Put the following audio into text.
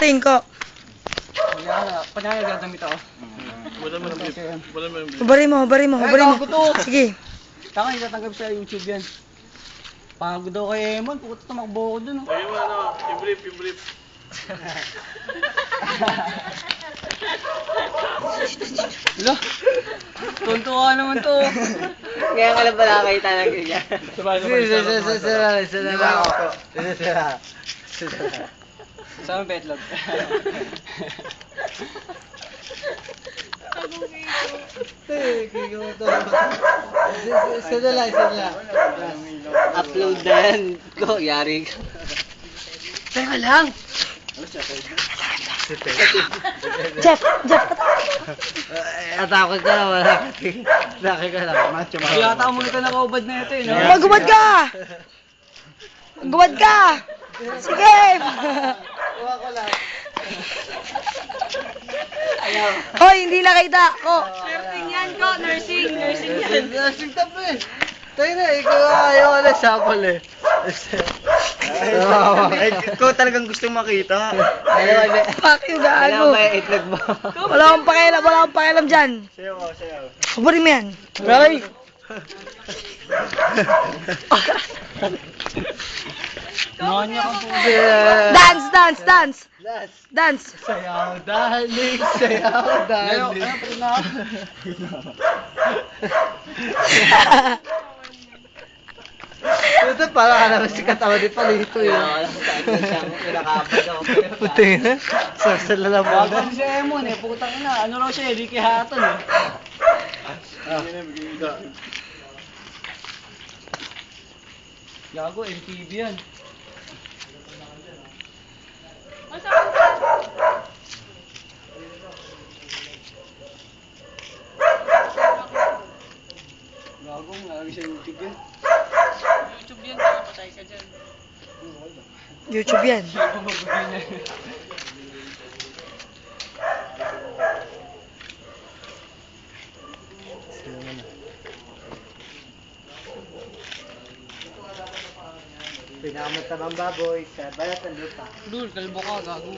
Tingko. Panyaya gagamit ako. Wala mo ng beef. Hubari mo. Sige. Taka, itatanggap sa YouTube yan. Pagod daw kay Emon, puto tumakbo ako dun. Ayun mo, ano, yung brief. Hala, tonto ka naman to. Ngayon ka lang pala nakita ng ganyan. Saan ang betlog? Upload na yan. Go, yari ka. Teka lang. Jeff. Atakot ka na, wala. Laki ka lang. Macho. Yata mo ka nakaubad na ito eh. No? Magubad ka! Magubad ka! Sige! Hoy, hindi nakita ko. Nursing yan ko, nursing yan. Nursing tap eh. Tayo na, ikaw ayaw ka na sample eh. Ikaw talagang gusto makita. Ayaw na. Fuck you, gago. Alam ba yung itlog mo? Wala akong pakialam dyan. Sayaw. Hubari mo yan. Right? Nanya ka po. Dance. Sayaw, darling. Sayaw, darling. Ito para ka naman si Katawa di Palito yun. Puting na. Sasala mo Wag na. kasi si Emon eh, putang ina. Ano raw siya, Ricky Hatton eh. Gago, MTV yan. Gago, lagi siya YouTube yan. YouTube yan, patay ka dyan. YouTube yan. Magbigay na. Pinakamatamang baboy sa balat ng lupa. Dul, kalbo ka, gago.